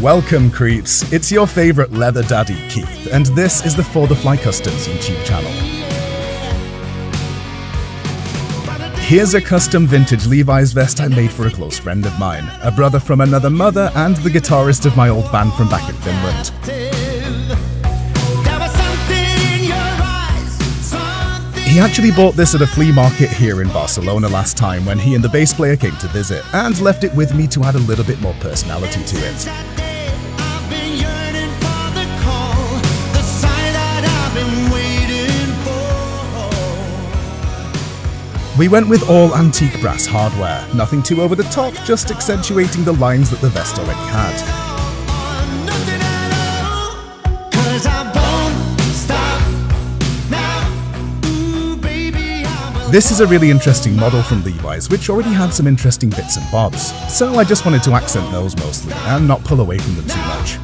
Welcome, creeps! It's your favorite leather daddy, Keith, and this is the ForTheFly Customs YouTube channel. Here's a custom vintage Levi's vest I made for a close friend of mine, a brother from another mother, and the guitarist of my old band from back in Finland. He actually bought this at a flea market here in Barcelona last time when he and the bass player came to visit, and left it with me to add a little bit more personality to it. We went with all antique brass hardware, nothing too over the top, just accentuating the lines that the vest already had. This is a really interesting model from Levi's, which already had some interesting bits and bobs, so I just wanted to accent those mostly, and not pull away from them too much.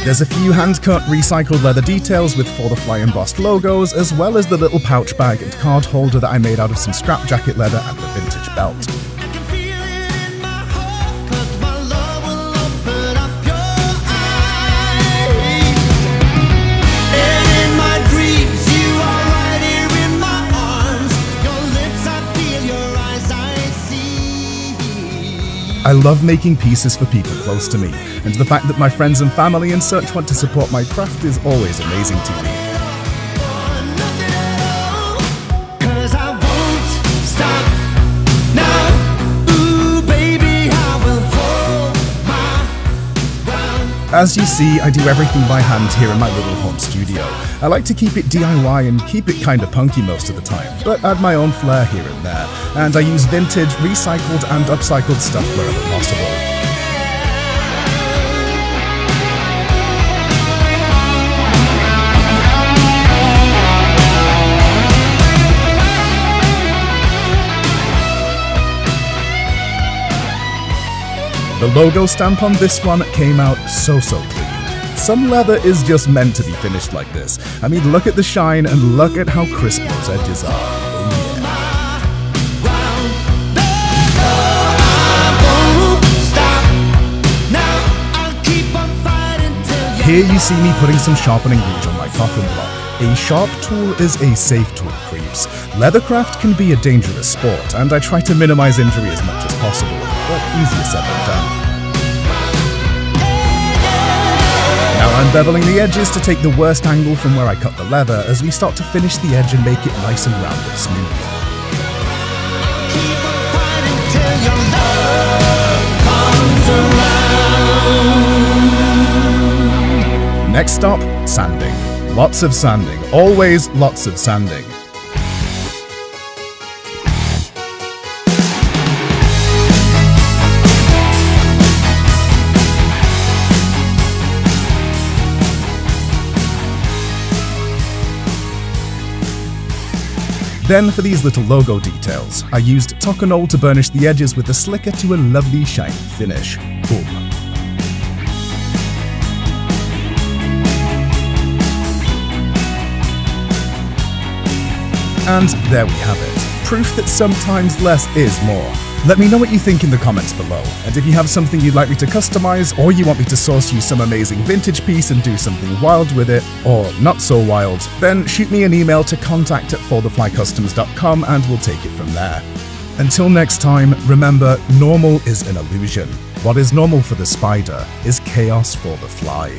There's a few hand-cut, recycled leather details with ForTheFly embossed logos, as well as the little pouch bag and card holder that I made out of some scrap jacket leather and the vintage belt. I love making pieces for people close to me, and the fact that my friends and family and such want to support my craft is always amazing to me. As you see, I do everything by hand here in my little home studio. I like to keep it DIY and keep it kinda punky most of the time, but add my own flair here and there, and I use vintage, recycled and upcycled stuff wherever possible. The logo stamp on this one came out so clean. Some leather is just meant to be finished like this. I mean, look at the shine and look at how crisp those edges are. Oh yeah. Here you see me putting some sharpening rouge on my coffin block. A sharp tool is a safe tool, creeps. Leathercraft can be a dangerous sport, and I try to minimize injury as much as possible, but easier said than done. Now I'm beveling the edges to take the worst angle from where I cut the leather as we start to finish the edge and make it nice and round and smooth. Next stop, sanding. Lots of sanding. Always lots of sanding. Then for these little logo details, I used Toconol to burnish the edges with the slicker to a lovely shiny finish. Boom. And there we have it. Proof that sometimes less is more. Let me know what you think in the comments below, and if you have something you'd like me to customize, or you want me to source you some amazing vintage piece and do something wild with it, or not so wild, then shoot me an email to contact@ForTheFlyCustoms.com and we'll take it from there. Until next time, remember, normal is an illusion. What is normal for the spider is chaos for the fly.